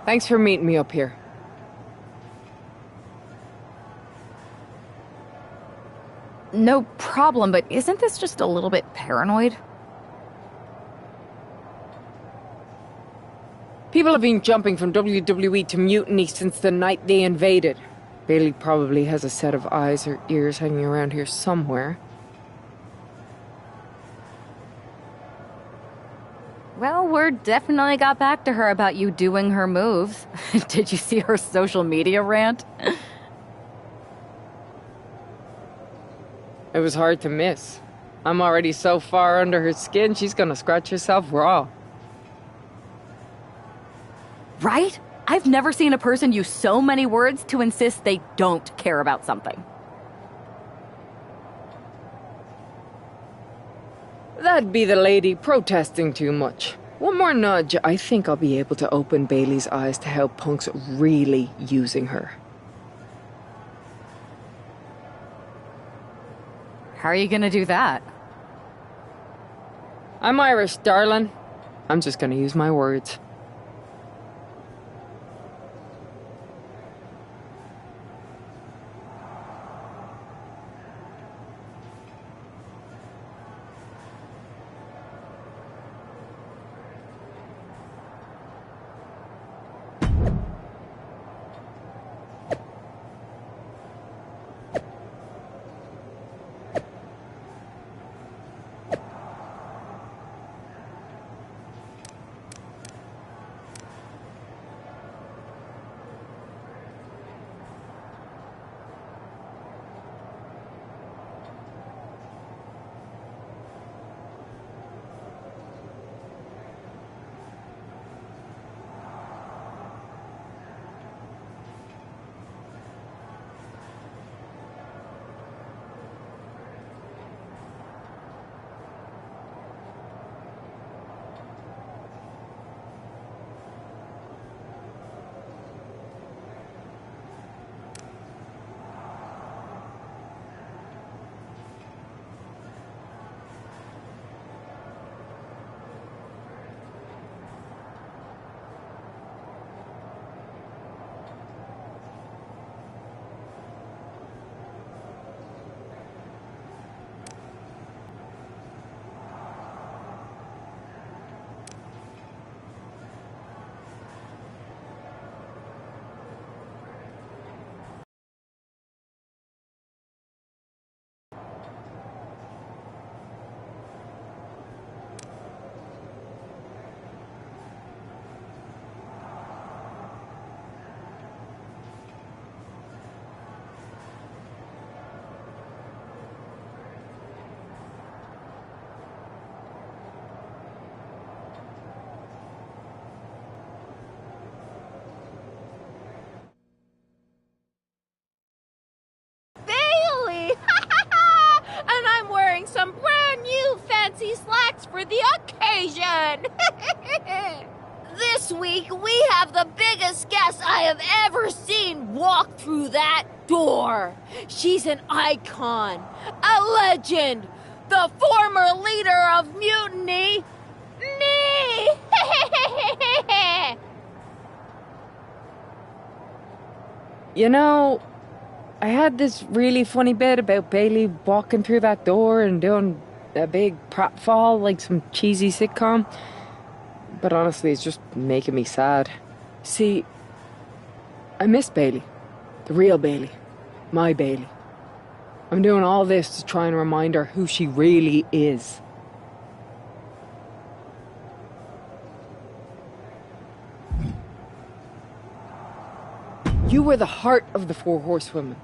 Thanks for meeting me up here. No problem, but isn't this just a little bit paranoid? People have been jumping from WWE to Mutiny since the night they invaded. Bailey probably has a set of eyes or ears hanging around here somewhere. Well, word definitely got back to her about you doing her moves. Did you see her social media rant? It was hard to miss. I'm already so far under her skin, she's gonna scratch herself raw. Right? I've never seen a person use so many words to insist they don't care about something. That'd be the lady protesting too much. One more nudge, I think I'll be able to open Bailey's eyes to how Punk's really using her. How are you gonna do that? I'm Irish, darling. I'm just gonna use my words. Some brand new fancy slacks for the occasion! This week, we have the biggest guest I have ever seen walk through that door. She's an icon, a legend, the former leader of Mutiny, me! You know, I had this really funny bit about Bailey walking through that door and doing a big pratfall like some cheesy sitcom. But honestly, it's just making me sad. See, I miss Bailey. The real Bailey. My Bailey. I'm doing all this to try and remind her who she really is. You were the heart of the Four Horsewomen.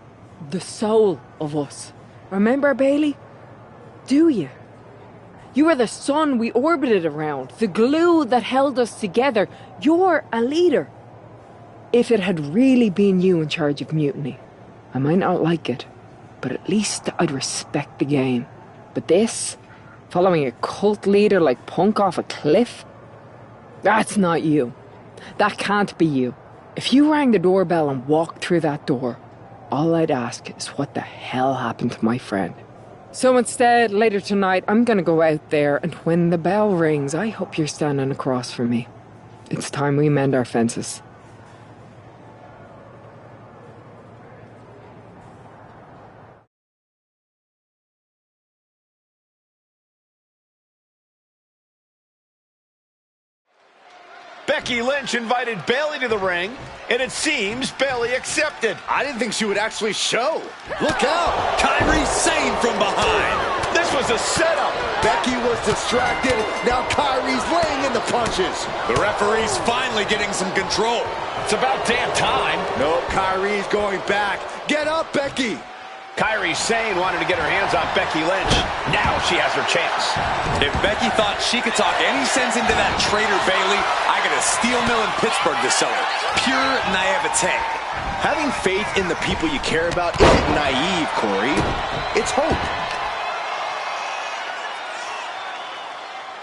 The soul of us. Remember, Bailey? Do you? You were the sun we orbited around, the glue that held us together. You're a leader. If it had really been you in charge of Mutiny, I might not like it, but at least I'd respect the game. But this, following a cult leader like Punk off a cliff, that's not you. That can't be you. If you rang the doorbell and walked through that door, all I'd ask is what the hell happened to my friend. So instead, later tonight, I'm gonna go out there, and when the bell rings, I hope you're standing across from me. It's time we mend our fences. Becky Lynch invited Bayley to the ring, and it seems Bayley accepted. I didn't think she would actually show. Look out! Kairi Sane from behind. This was a setup. Becky was distracted. Now Kairi's laying in the punches. The referee's finally getting some control. It's about damn time. No, Kairi's going back. Get up, Becky. Kairi Sane wanted to get her hands on Becky Lynch. Now she has her chance. If Becky thought she could talk any sense into that traitor Bayley, I got a steel mill in Pittsburgh to sell her. Pure naivete. Having faith in the people you care about isn't naive, Corey. It's hope.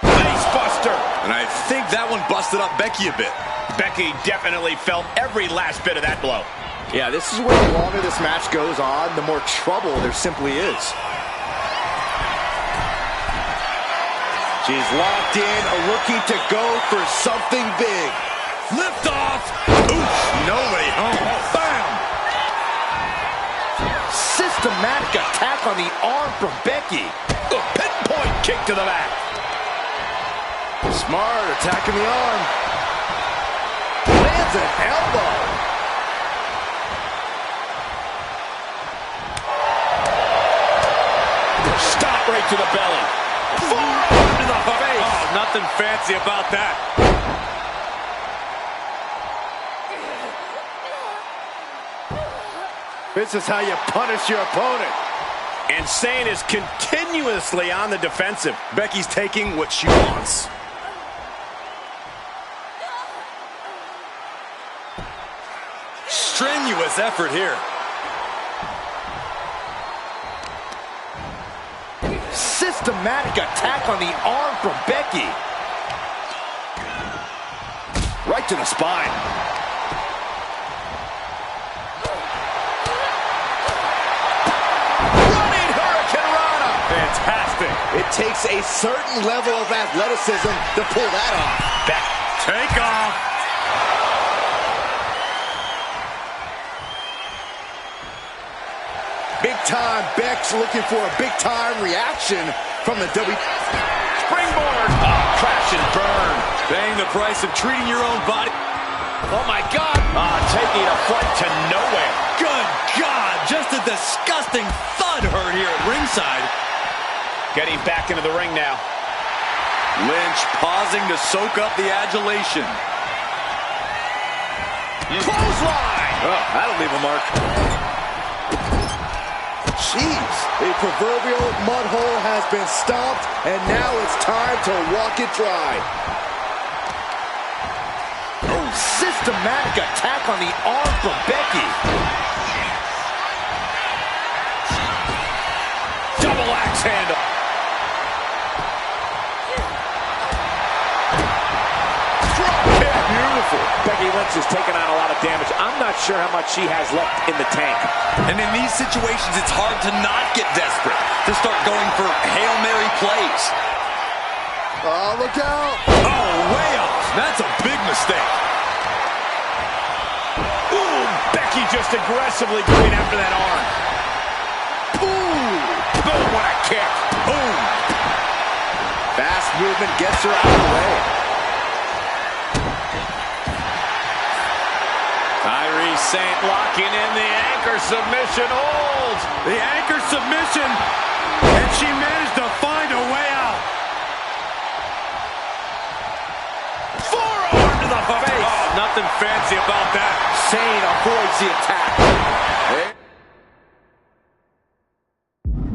Face buster. And I think that one busted up Becky a bit. Becky definitely felt every last bit of that blow. Yeah, this is where the longer this match goes on, the more trouble there simply is. She's locked in, looking to go for something big. Lift off! Oof, no way home. Bam! Systematic attack on the arm from Becky. A pinpoint kick to the back. Smart attacking the arm. Lands an elbow. Stop right to the belly. Forearm to the face. Oh, nothing fancy about that. This is how you punish your opponent. And Sane is continuously on the defensive. Becky's taking what she wants. Strenuous effort here. Systematic attack on the arm from Becky. Right to the spine. Running Hurricane Rana. Fantastic. It takes a certain level of athleticism to pull that off. Back. Take off. Big time Beck's looking for a big time reaction from the WWE. Springboard. Oh, crash and burn. Paying the price of treating your own body. Oh, my God. Taking a flight to nowhere. Good God. Just a disgusting thud heard here at ringside. Getting back into the ring now. Lynch pausing to soak up the adulation. Clothesline. Oh, that'll leave a mark. Jeez, a proverbial mud hole has been stomped, and now it's time to walk it dry. Oh, systematic attack on the arm from Becky. Double axe handle. Beautiful. Becky Lynch is taking on a lot of damage. I'm not sure how much she has left in the tank. And in these situations, it's hard to not get desperate, to start going for Hail Mary plays. Oh, look out. Oh, way off. That's a big mistake. Ooh, Becky just aggressively going after that arm. Ooh, boom, what a kick. Boom. Fast movement gets her out of the way. Kairi Sane locking in the anchor submission holds. The anchor submission, and she managed to find a way out. Forearm to the face. Oh, nothing fancy about that. Sane avoids the attack.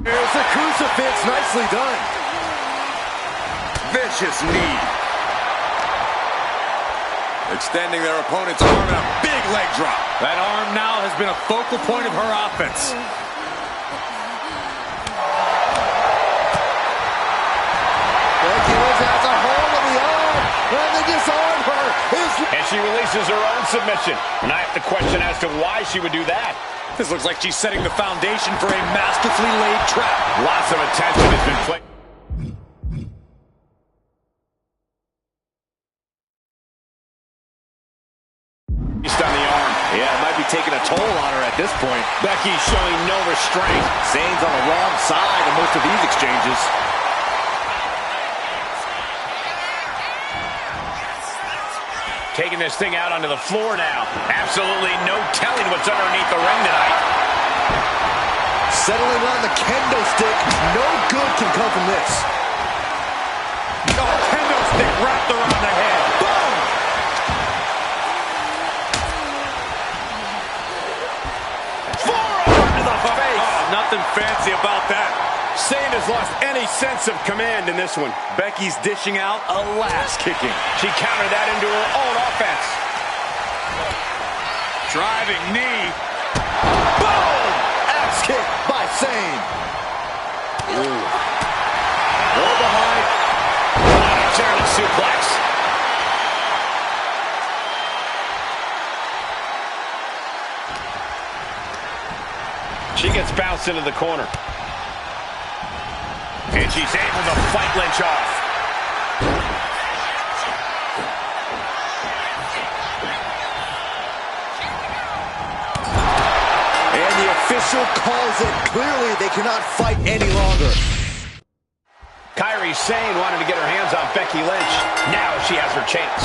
There's the crucifix, nicely done. Vicious knee. Extending their opponent's arm in a big leg drop. That arm now has been a focal point of her offense. Becky Lynch has a hold of the arm, and they disarm her. And she releases her own submission. And I have to question as to why she would do that. This looks like she's setting the foundation for a masterfully laid trap. Lots of attention has been played. On the arm. Yeah, it might be taking a toll on her at this point. Becky showing no restraint. Zane's on the wrong side in most of these exchanges. Taking this thing out onto the floor now. Absolutely no telling what's underneath the ring tonight. Settling on the kendo stick. No good can come from this. Oh, kendo stick wrapped around the head. Boom! Forearm to the face. Oh, nothing fancy about that. Sane has lost any sense of command in this one. Becky's dishing out a last kicking. She countered that into her own offense. Driving knee. Boom! Axe kick by Sane. Ooh. Go behind. German suplex. She gets bounced into the corner. And she's able to fight Lynch off. And the official calls it. Clearly, they cannot fight any longer. Kairi Sane wanted to get her hands on Becky Lynch. Now she has her chance.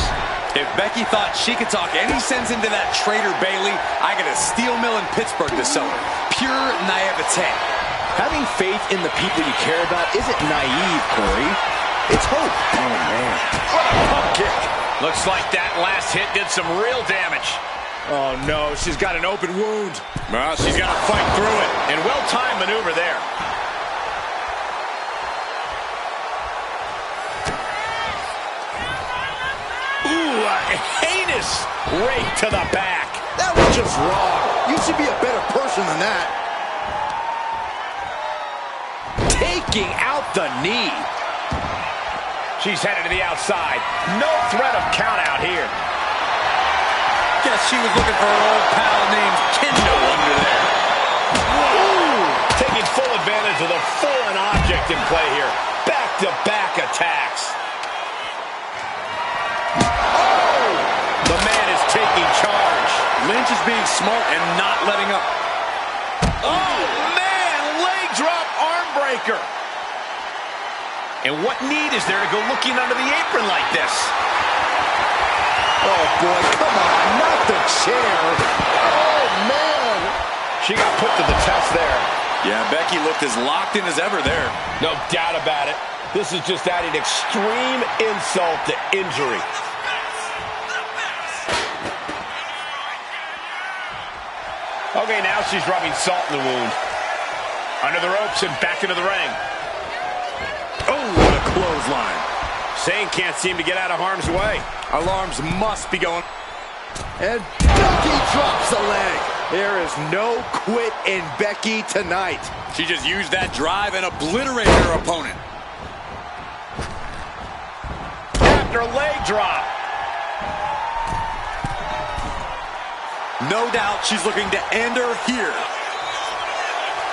If Becky thought she could talk any sense into that traitor Bayley, I got a steel mill in Pittsburgh to sell her. Pure naivete. Having faith in the people you care about isn't naive, Corey. It's hope. Oh, man. What a pump kick. Looks like that last hit did some real damage. Oh, no. She's got an open wound. Well, she's got to fight through it. And well-timed maneuver there. Ooh, a heinous rake to the back. That was just wrong. You should be a better person than that. Taking out the knee. She's headed to the outside. No threat of count out here. Guess she was looking for her old pal named Kendo under there. Ooh, taking full advantage of the foreign object in play here. Back-to-back attacks. Oh! The man is taking charge. Lynch is being smart and not letting up. Oh, man! Leg drop arm breaker. And what need is there to go looking under the apron like this? Oh, boy, come on, not the chair. Oh, man. She got put to the test there. Yeah, Becky looked as locked in as ever there. No doubt about it. This is just adding extreme insult to injury. Okay, now she's rubbing salt in the wound. Under the ropes and back into the ring. Oh, what a clothesline. Sane can't seem to get out of harm's way. Alarms must be going. And Becky drops the leg. There is no quit in Becky tonight. She just used that drive and obliterated her opponent. After leg drop. No doubt she's looking to end her here.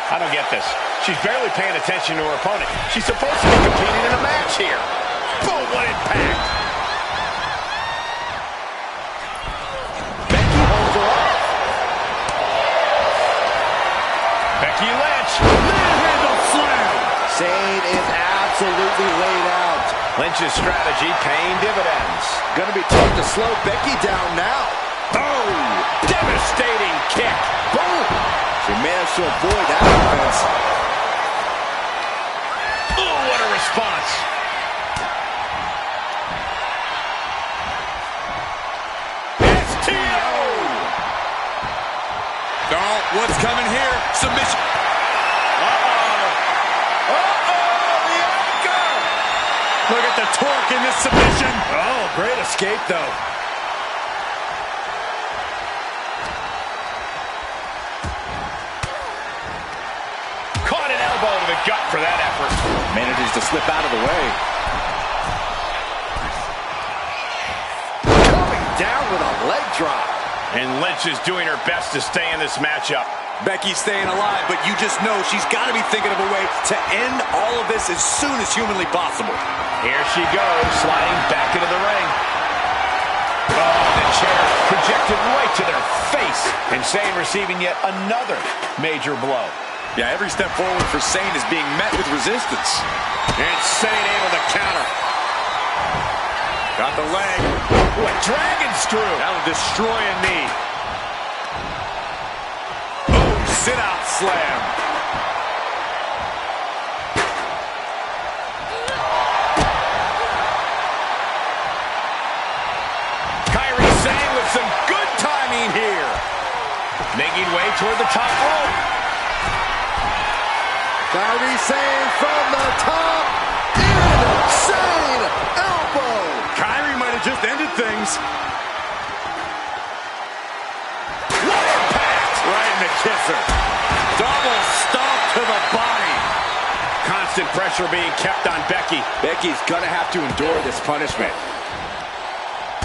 I don't get this. She's barely paying attention to her opponent. She's supposed to be competing in a match here. Boom, what impact. Becky holds her off. Becky Lynch. Manhandle slam. Sane is absolutely laid out. Lynch's strategy paying dividends. Gonna be tough to slow Becky down now. Oh, devastating kick. Boom. She managed to avoid that offense. Oh, what a response. STO. Oh, what's coming here? Submission. The anchor. Look at the torque in this submission. Oh, great escape, though. Caught an elbow to the gut for that effort. Manages to slip out of the way. Coming down with a leg drop. And Lynch is doing her best to stay in this matchup. Becky's staying alive, but you just know she's got to be thinking of a way to end all of this as soon as humanly possible. Here she goes, sliding back into the ring. Oh, the chair projected right to their face. And Sane receiving yet another major blow. Yeah, every step forward for Sane is being met with resistance. And Sane able to counter. Got the leg. Ooh, a dragon screw. That'll destroy a knee. Oh, sit-out slam. Kairi Sane with some good timing here. Making way toward the top rope. Kairi Sane from the top. Insane elbow. Kairi might have just ended things. What impact! Right in the kisser. Double stomp to the body. Constant pressure being kept on Becky. Becky's gonna have to endure this punishment.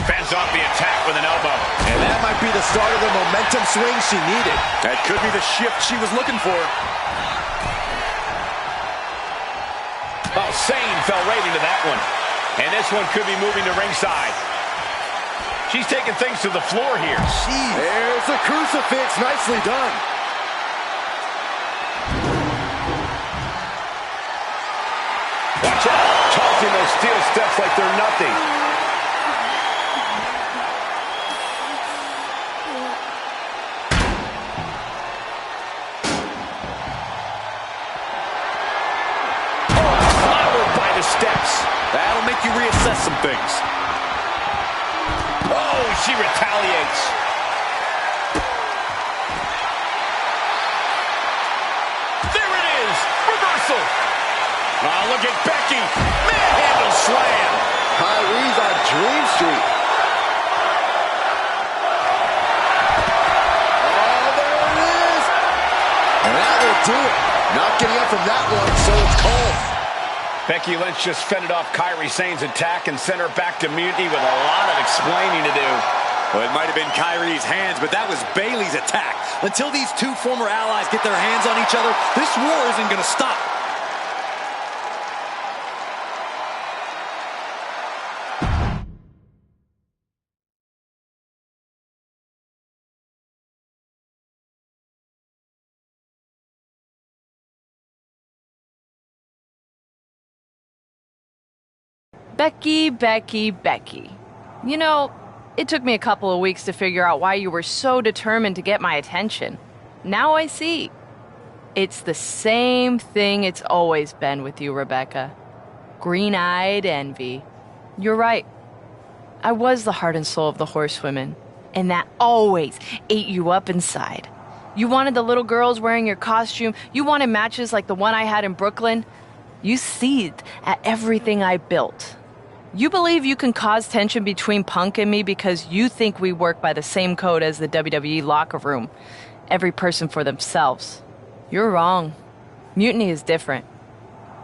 Fends off the attack with an elbow. And that might be the start of the momentum swing she needed. That could be the shift she was looking for. Oh, Sane fell right into that one. And this one could be moving to ringside. She's taking things to the floor here. Jeez. There's the crucifix. Nicely done. Watch out. Tossing those steel steps like they're nothing. Steps. That'll make you reassess some things. Oh, she retaliates. There it is. Reversal. Oh, look at Becky. Manhandle slam. Kairi's on Dream Street. Oh, there it is. And that will do it. Not getting up from that one, so it's called. Becky Lynch just fended off Kairi Sane's attack and sent her back to Mutiny with a lot of explaining to do. Well, it might have been Kairi's hands, but that was Bayley's attack. Until these two former allies get their hands on each other, this war isn't going to stop. Becky, Becky, Becky. You know, it took me a couple of weeks to figure out why you were so determined to get my attention. Now I see. It's the same thing it's always been with you, Rebecca. Green-eyed envy. You're right. I was the heart and soul of the Horsewomen, and that always ate you up inside. You wanted the little girls wearing your costume. You wanted matches like the one I had in Brooklyn. You seethed at everything I built. You believe you can cause tension between Punk and me because you think we work by the same code as the WWE locker room. Every person for themselves. You're wrong. Mutiny is different.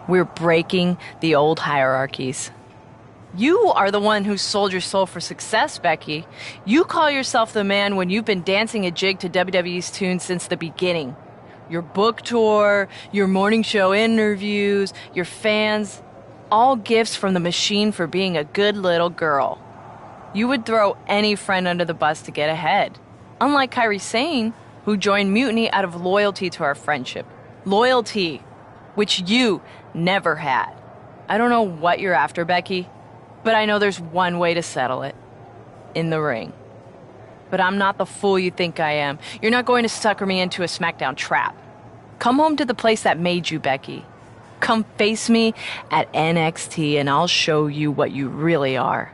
We're breaking the old hierarchies. You are the one who sold your soul for success, Becky. You call yourself the man when you've been dancing a jig to WWE's tune since the beginning. Your book tour, your morning show interviews, your fans, all gifts from the machine for being a good little girl. You would throw any friend under the bus to get ahead. Unlike Kairi Sane, who joined Mutiny out of loyalty to our friendship. Loyalty, which you never had. I don't know what you're after, Becky, but I know there's one way to settle it. In the ring. But I'm not the fool you think I am. You're not going to sucker me into a SmackDown trap. Come home to the place that made you, Becky. Come face me at NXT and I'll show you what you really are.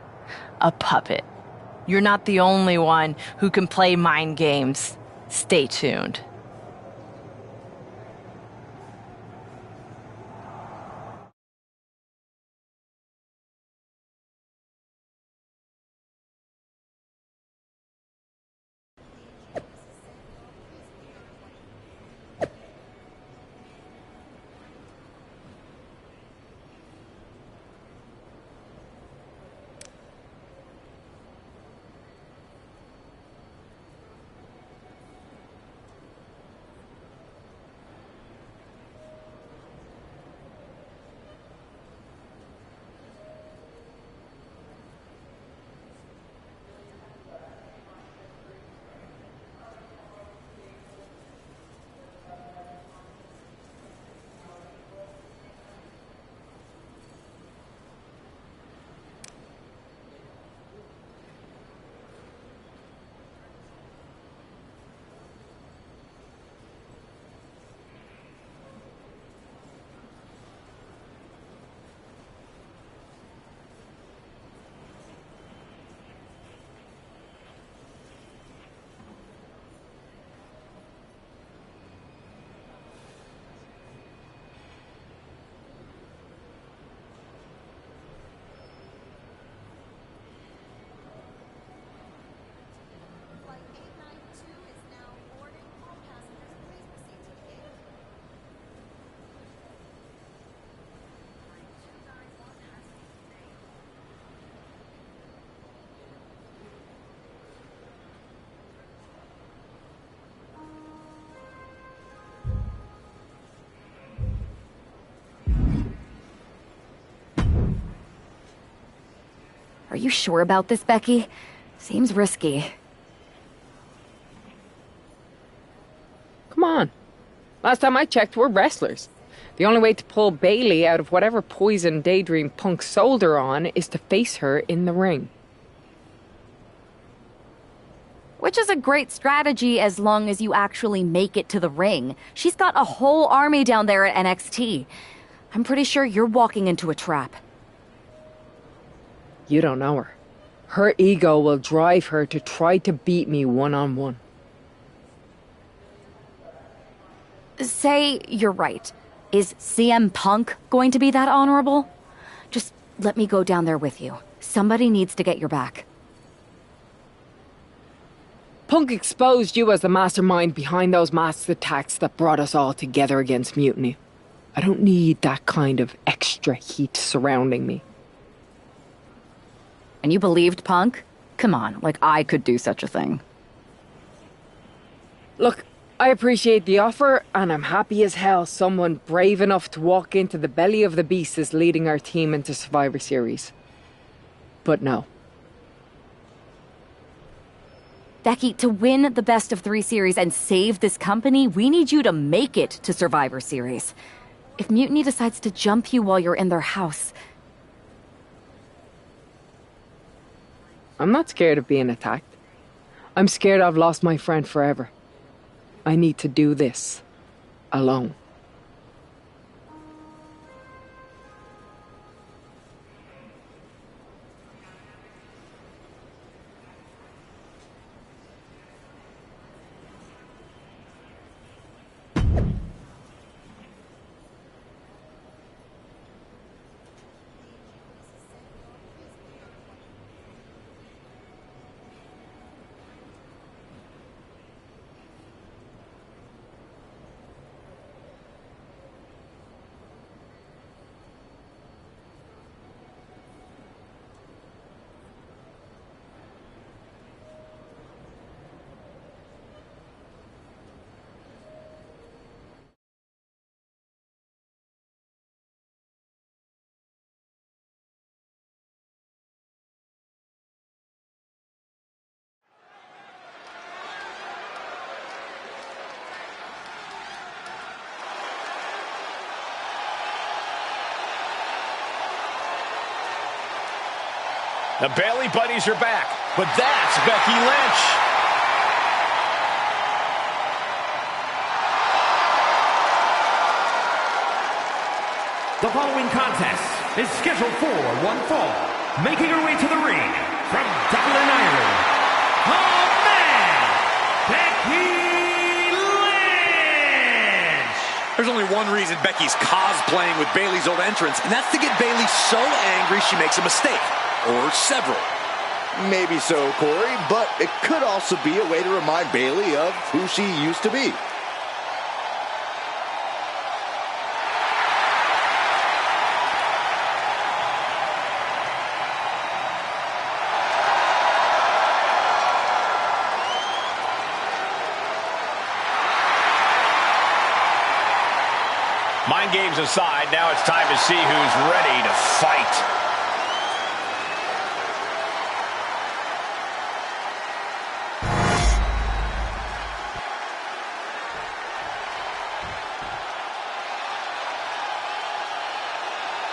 A puppet. You're not the only one who can play mind games. Stay tuned. Are you sure about this, Becky? Seems risky. Come on. Last time I checked, we're wrestlers. The only way to pull Bailey out of whatever poison daydream Punk sold her on is to face her in the ring. Which is a great strategy as long as you actually make it to the ring. She's got a whole army down there at NXT. I'm pretty sure you're walking into a trap. You don't know her. Her ego will drive her to try to beat me one-on-one. Say you're right. Is CM Punk going to be that honorable? Just let me go down there with you. Somebody needs to get your back. Punk exposed you as the mastermind behind those masked attacks that brought us all together against Mutiny. I don't need that kind of extra heat surrounding me. And you believed Punk? Come on, like I could do such a thing. Look, I appreciate the offer, and I'm happy as hell someone brave enough to walk into the belly of the beast is leading our team into Survivor Series. But no. Becky, to win the best of 3 series and save this company, we need you to make it to Survivor Series. If Mutiny decides to jump you while you're in their house... I'm not scared of being attacked. I'm scared I've lost my friend forever. I need to do this alone. The Bailey buddies are back, but that's Becky Lynch. The following contest is scheduled for one fall. Making her way to the ring from Dublin, Ireland, the man, Becky Lynch! There's only one reason Becky's cosplaying with Bailey's old entrance, and that's to get Bailey so angry she makes a mistake. Or several. Maybe so, Corey, but it could also be a way to remind Bailey of who she used to be. Mind games aside, now it's time to see who's ready to fight.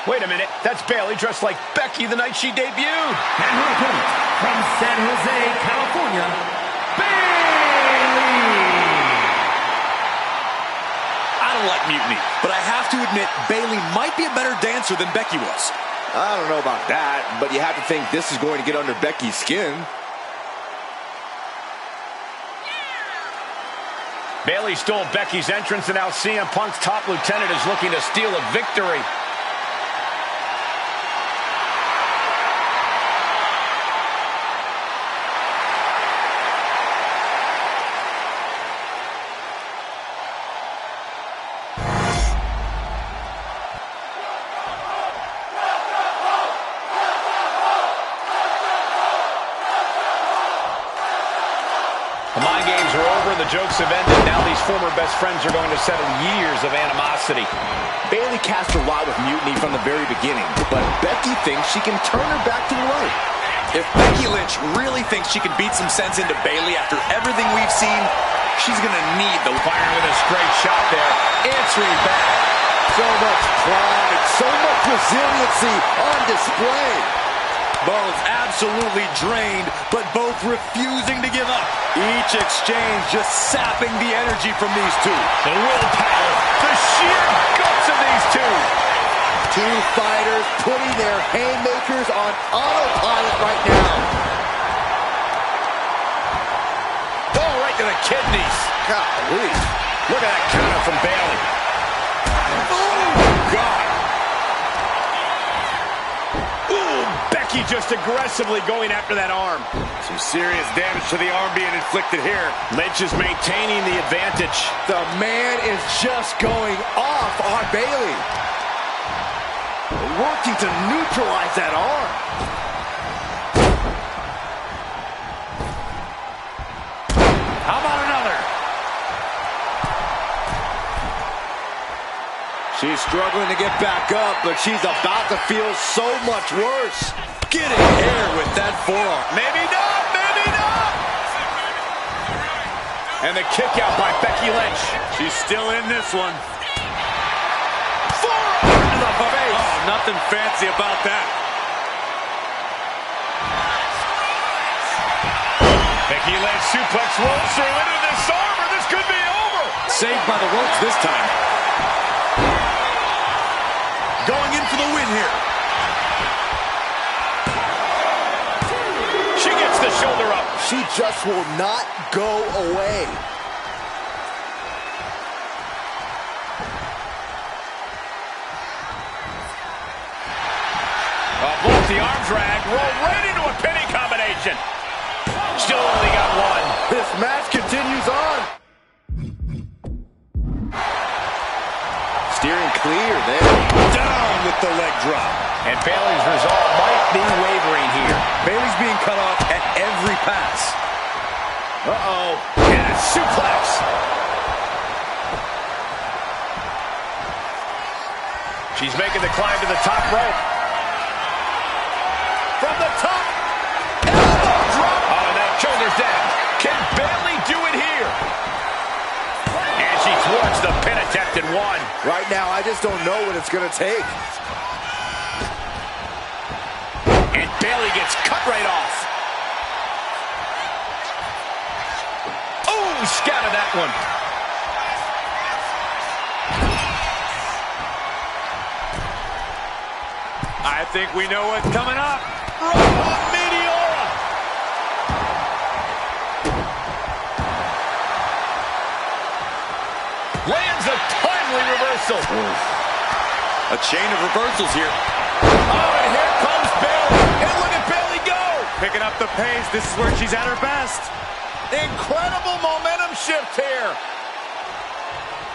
Wait a minute, that's Bailey dressed like Becky the night she debuted. And her opponent from San Jose, California, Bailey! I don't like Mutiny, but I have to admit Bailey might be a better dancer than Becky was. I don't know about that, but you have to think this is going to get under Becky's skin. Bailey stole Becky's entrance, and now CM Punk's top lieutenant is looking to steal a victory. The mind games are over, the jokes have ended. Now these former best friends are going to settle years of animosity. Bailey cast her lot with Mutiny from the very beginning, but Becky thinks she can turn her back to the light. If Becky Lynch really thinks she can beat some sense into Bayley after everything we've seen, she's going to need the Firing with a straight shot there. Answering back. So much pride, so much resiliency on display. both absolutely drained, but both refusing to give up. Each exchange just sapping the energy from these two. The willpower, the sheer guts of these two. Two fighters putting their haymakers on autopilot right now. Oh, right to the kidneys. Golly. Look at that counter from Bayley. Oh, God. Ooh, Becky just aggressively going after that arm. Some serious damage to the arm being inflicted here. Lynch is maintaining the advantage. The man is just going off on Bayley. Working to neutralize that arm. How about another? She's struggling to get back up, but she's about to feel so much worse. Getting air with that forearm. Maybe not, maybe not. And the kick out by Becky Lynch. She's still in this one. Forearm to the face. Oh, nothing fancy about that. Becky Lynch suplex rolls her into this armor. This could be over. Saved by the ropes this time. Going in for the win here. She gets the shoulder up. She just will not go away. Blows the arm drag, roll right into a pinning combination. Still only got one. This match continues on. Steering clear there. Down with the leg drop. And Bayley's resolve might be wavering here. Bayley's being cut off at every pass. Uh-oh. And a suplex. She's making the climb to the top rope. From the top. Elbow drop. Oh, and that shoulder's down. Can Bayley do it here? And she thwarts the pin attempt in one. Right now, I just don't know what it's going to take. And Bayley gets cut right off. Oh, scattered that one. I think we know what's coming up. Robot Meteora. Lands a timely reversal. A chain of reversals here. Oh, and here comes Bayley. And look at Bayley go. Picking up the pace. This is where she's at her best. Incredible momentum shift here.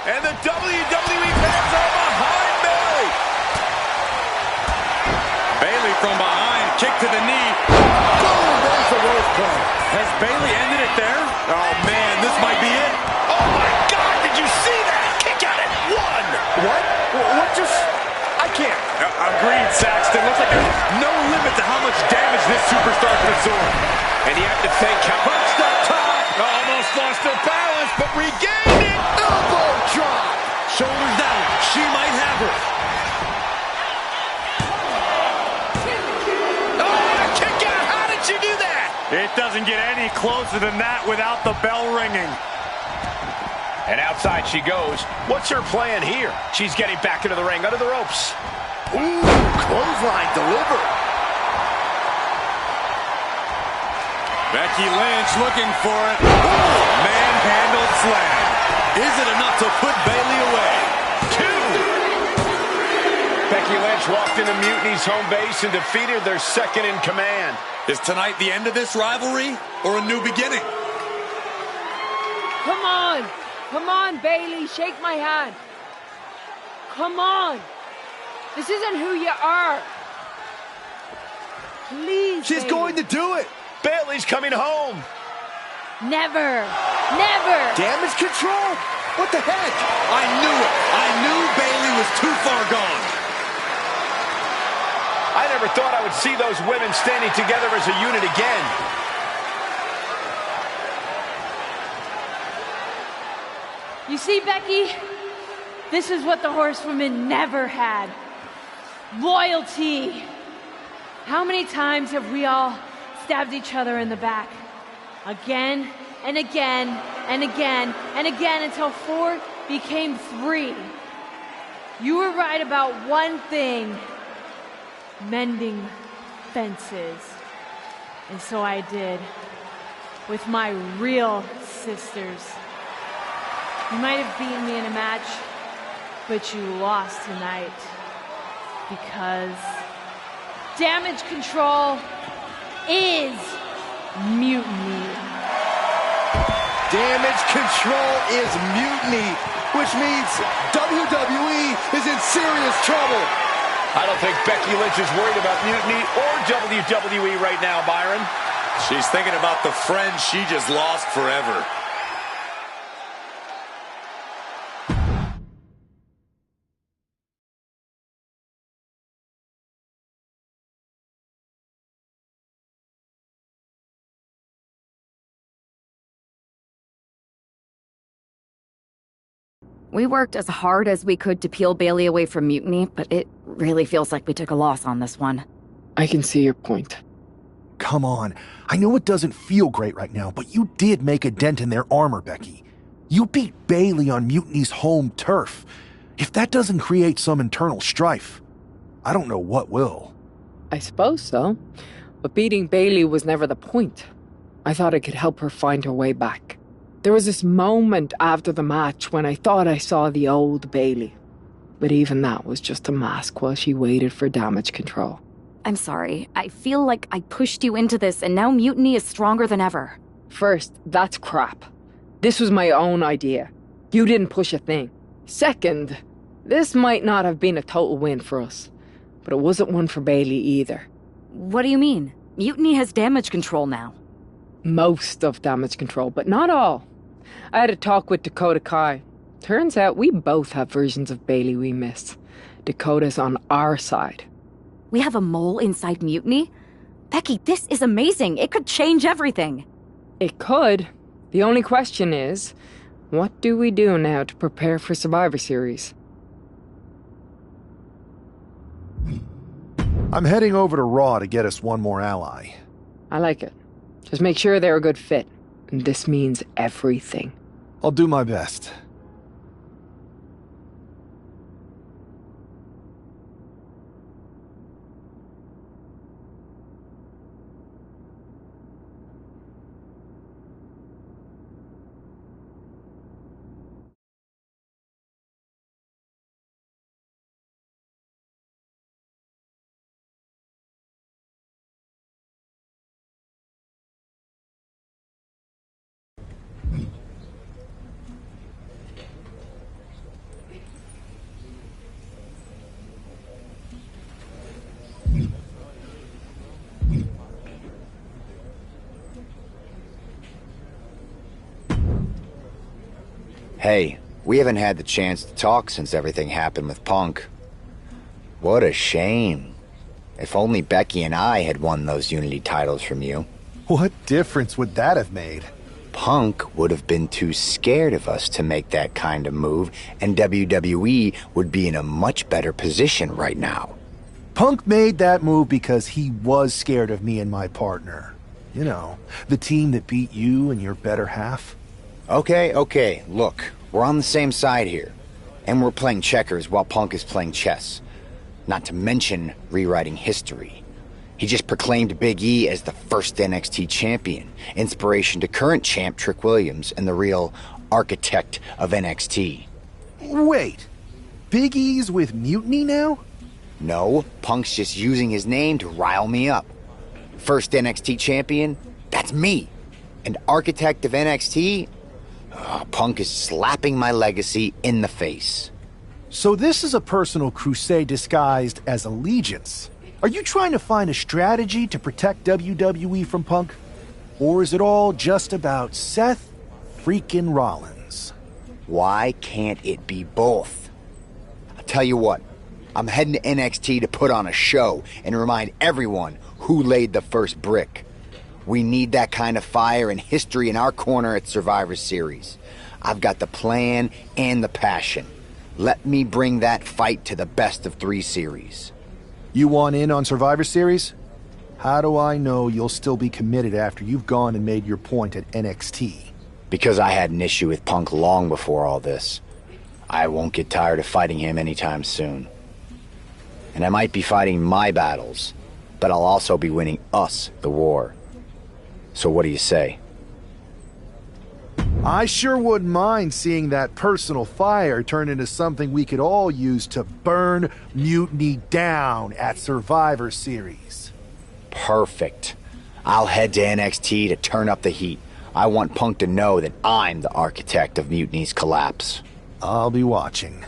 And the WWE fans are behind Bayley. Bayley from behind, kick to the knee. Boom, there's the rope play. Has Bayley ended it there? Oh man, this might be it. Oh my God, did you see that? Kick out at one. What? What just... I can't. Agreed, Saxton. Looks like there's no limit to how much damage this superstar can absorb. And you have to think how much that time. Almost lost her balance, but regained it. Elbow drop. Shoulders down. She might have her. You do that? It doesn't get any closer than that without the bell ringing. And outside she goes. What's her plan here? She's getting back into the ring, under the ropes. Ooh, clothesline delivered. Becky Lynch looking for it. Manhandled slam. Is it enough to put Bayley away? Two. Becky Lynch walked into Mutiny's home base and defeated their second in command. Is tonight the end of this rivalry or a new beginning? Come on. Come on, Bayley. Shake my hand. Come on. This isn't who you are. Please, She's Bayley. going to do it. Bayley's coming home. Never. Never. Damage control? What the heck? I knew it. I knew Bayley was too far gone. I never never thought I would see those women standing together as a unit again. You see, Becky? This is what the Horsewomen never had. Loyalty. How many times have we all stabbed each other in the back? Again and again and again and again until 4 became 3. You were right about one thing. Mending fences. And so I did. With my real sisters. You might have beaten me in a match, but you lost tonight. Because damage control is mutiny. Damage control is mutiny, which means WWE is in serious trouble. I don't think Becky Lynch is worried about mutiny or WWE right now, Byron. She's thinking about the friend she just lost forever. We worked as hard as we could to peel Bailey away from mutiny, but it really feels like we took a loss on this one. I can see your point. Come on. I know it doesn't feel great right now, but you did make a dent in their armor, Becky. You beat Bailey on Mutiny's home turf. If that doesn't create some internal strife, I don't know what will. I suppose so. But beating Bailey was never the point. I thought I could help her find her way back. There was this moment after the match when I thought I saw the old Bailey. But even that was just a mask while she waited for damage control. I'm sorry. I feel like I pushed you into this, and now mutiny is stronger than ever. First, that's crap. This was my own idea. You didn't push a thing. Second, this might not have been a total win for us. But it wasn't one for Bailey either. What do you mean? Mutiny has damage control now. Most of damage control, but not all. I had a talk with Dakota Kai. Turns out we both have versions of Bailey we miss. Dakota's on our side. We have a mole inside mutiny? Becky, this is amazing. It could change everything. It could. The only question is, what do we do now to prepare for Survivor Series? I'm heading over to Raw to get us one more ally. I like it. Just make sure they're a good fit. And this means everything. I'll do my best. Hey, we haven't had the chance to talk since everything happened with Punk. What a shame. If only Becky and I had won those Unity titles from you. What difference would that have made? Punk would have been too scared of us to make that kind of move, and WWE would be in a much better position right now. Punk made that move because he was scared of me and my partner. You know, the team that beat you and your better half. Okay, look, we're on the same side here. And we're playing checkers while Punk is playing chess. Not to mention rewriting history. He just proclaimed Big E as the first NXT champion, inspiration to current champ Trick Williams and the real architect of NXT. Wait, Big E's with Mutiny now? No, Punk's just using his name to rile me up. First NXT champion? That's me. And architect of NXT? Punk is slapping my legacy in the face. So this is a personal crusade disguised as allegiance. Are you trying to find a strategy to protect WWE from Punk? Or is it all just about Seth freaking Rollins? Why can't it be both? I'll tell you what, I'm heading to NXT to put on a show and remind everyone who laid the first brick. We need that kind of fire and history in our corner at Survivor Series. I've got the plan and the passion. Let me bring that fight to the best of 3 series. You want in on Survivor Series? How do I know you'll still be committed after you've gone and made your point at NXT? Because I had an issue with Punk long before all this. I won't get tired of fighting him anytime soon. And I might be fighting my battles, but I'll also be winning us the war. So what do you say? I sure wouldn't mind seeing that personal fire turn into something we could all use to burn Mutiny down at Survivor Series. Perfect. I'll head to NXT to turn up the heat. I want Punk to know that I'm the architect of Mutiny's collapse. I'll be watching.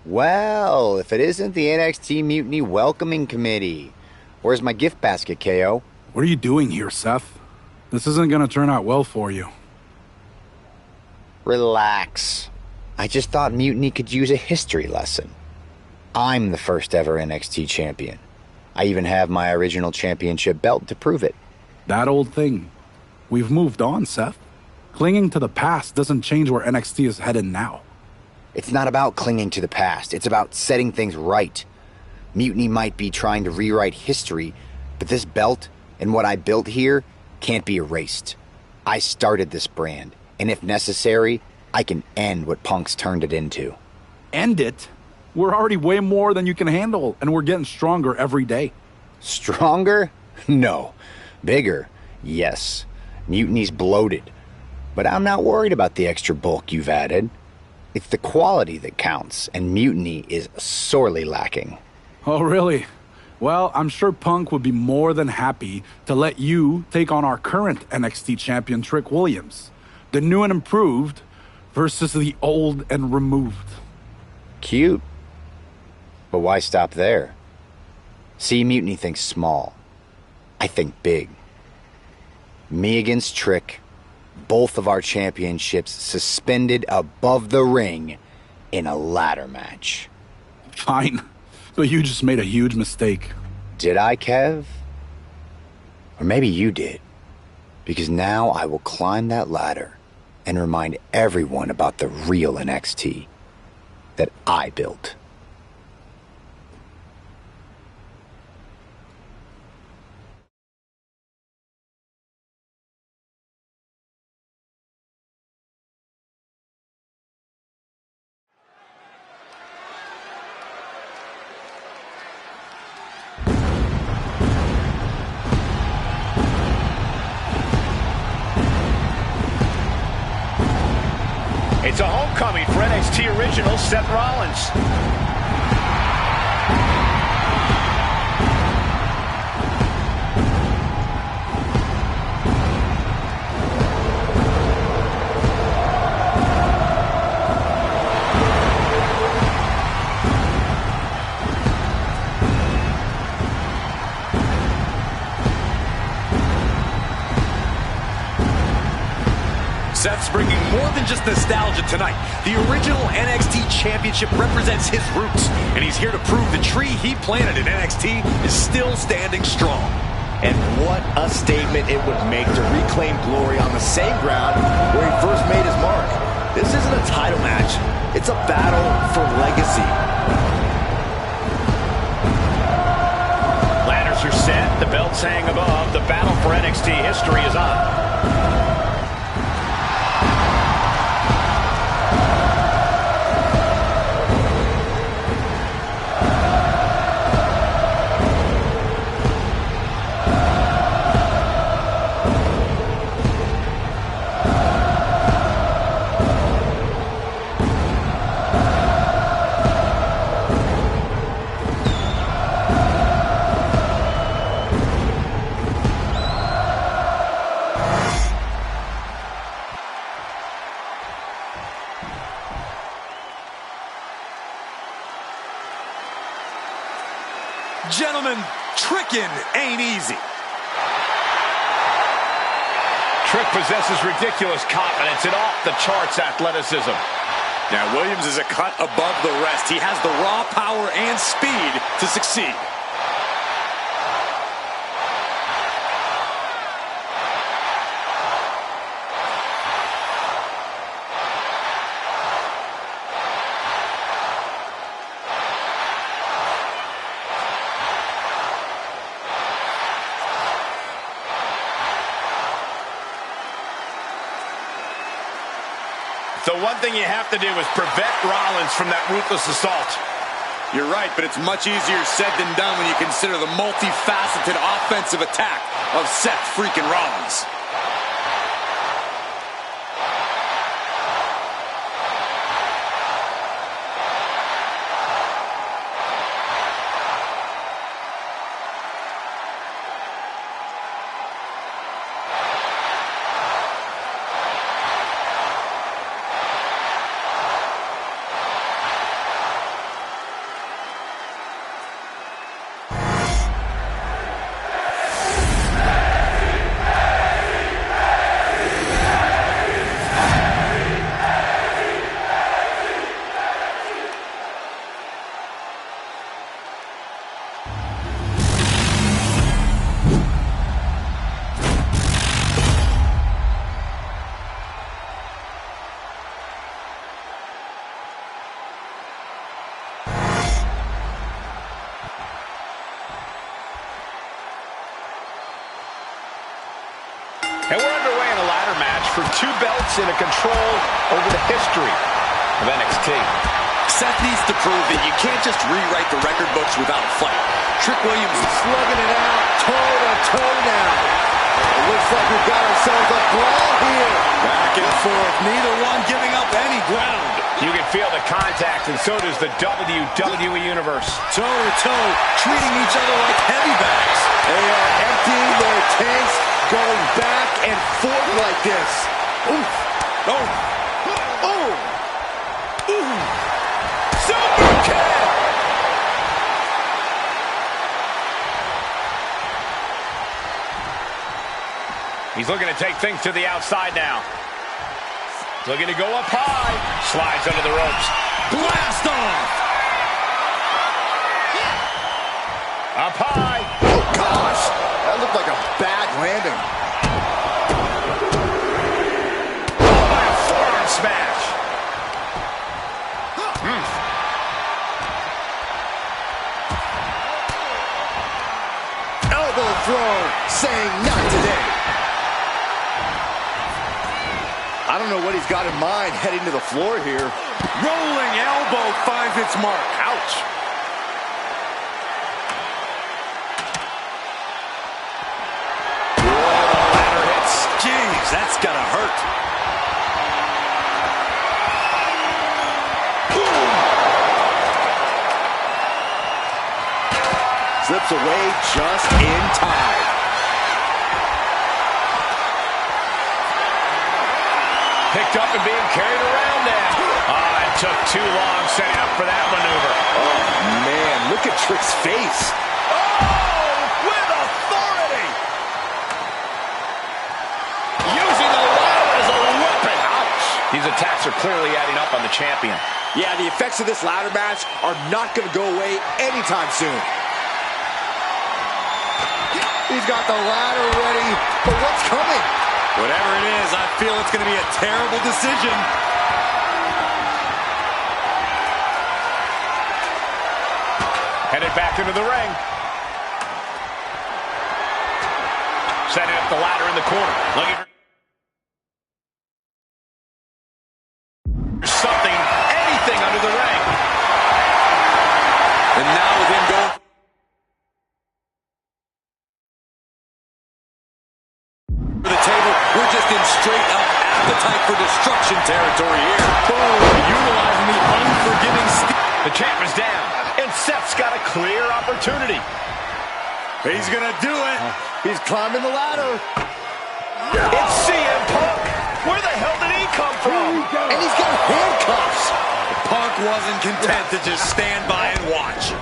Well, if it isn't the NXT Mutiny Welcoming Committee. Where's my gift basket, KO? What are you doing here, Seth? This isn't gonna turn out well for you. Relax. I just thought Mutiny could use a history lesson. I'm the first ever NXT champion. I even have my original championship belt to prove it. That old thing. We've moved on, Seth. Clinging to the past doesn't change where NXT is headed now. It's not about clinging to the past. It's about setting things right. Mutiny might be trying to rewrite history, but this belt and what I built here can't be erased. I started this brand, and if necessary, I can end what Punk's turned it into. End it? We're already way more than you can handle, and we're getting stronger every day. Stronger? No. Bigger? Yes. Mutiny's bloated. But I'm not worried about the extra bulk you've added. It's the quality that counts, and Mutiny is sorely lacking. Oh, really? Well, I'm sure Punk would be more than happy to let you take on our current NXT champion, Trick Williams. The new and improved versus the old and removed. Cute. But why stop there? See, Mutiny thinks small. I think big. Me against Trick. Both of our championships suspended above the ring in a ladder match. Fine, but you just made a huge mistake. Did I, Kev? Or maybe you did. Because now I will climb that ladder and remind everyone about the real NXT that I built. It's a homecoming for NXT original Seth Rollins. Seth's bringing more than just nostalgia tonight. The original NXT Championship represents his roots, and he's here to prove the tree he planted in NXT is still standing strong. And what a statement it would make to reclaim glory on the same ground where he first made his mark. This isn't a title match. It's a battle for legacy. Ladders are set. The belts hang above. The battle for NXT history is on. Gentlemen, tricking ain't easy. Trick possesses ridiculous confidence and off-the-charts athleticism. Now, Williams is a cut above the rest. He has the raw power and speed to succeed. The one thing you have to do is prevent Rollins from that ruthless assault. You're right, but it's much easier said than done when you consider the multifaceted offensive attack of Seth freaking Rollins. And we're underway in a ladder match for 2 belts and a control over the history of NXT. Seth needs to prove that you can't just rewrite the record books without a fight. Trick Williams is Slugging it out, toe-to-toe now. It looks like we've got ourselves a brawl here. back and forth, neither one giving up any ground. You can feel the contact, and so does the WWE Universe. Toe-to-toe, treating each other like heavy bags. They are emptying their tanks, going back and forth like this. Oof. Oh. Oh. Ooh. Super kick. He's looking to take things to the outside now. Looking to go up high. Slides under the ropes. Blast off. Up high. Oh, gosh. That looked like a bad landing. Forearm smash. Elbow throw, saying not today. I don't know what he's got in mind heading to the floor here. Rolling elbow finds its mark. Ouch. Ladder hits. Jeez, that's gotta hurt. Slips away just in time. Picked up and being carried around now. It took too long setting up for that maneuver. Oh, man, look at Trick's face. Oh, with authority. Using the ladder as a weapon. Ouch. These attacks are clearly adding up on the champion. Yeah, the effects of this ladder match are not going to go away anytime soon. He's got the ladder ready, but what's coming? Whatever it is, I feel it's going to be a terrible decision. Headed back into the ring. Setting up the ladder in the corner. Looking for something, anything under the ring. And now with him going for the table, we're just in straight up appetite for destruction territory here. Boom, utilizing the unforgiving steel. The champ is down, and Seth's got a clear opportunity. He's gonna do it. He's climbing the ladder. It's CM Punk. Where the hell did he come from? And he's got handcuffs. Punk wasn't content to just stand by and watch.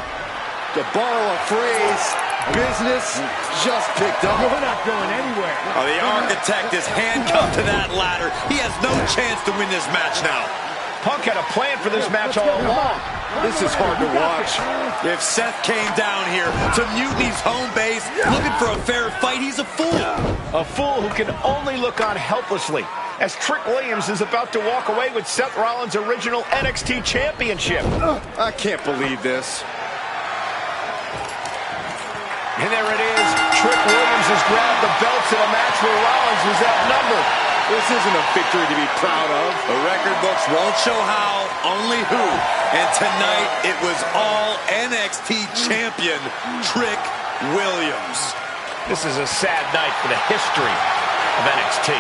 To borrow a phrase, business just picked up. We're not going anywhere. Oh, the architect is handcuffed to that ladder. He has no chance to win this match now. Punk had a plan for this match all along. This is hard to watch. If Seth came down here to Mutiny's home base looking for a fair fight, he's a fool. A fool who can only look on helplessly as Trick Williams is about to walk away with Seth Rollins' original NXT Championship. I can't believe this. And there it is. Trick Williams has grabbed the belts in a match where Rollins was outnumbered. This isn't a victory to be proud of. The record books won't show how, only who. And tonight, it was all NXT champion Trick Williams. This is a sad night for the history of NXT.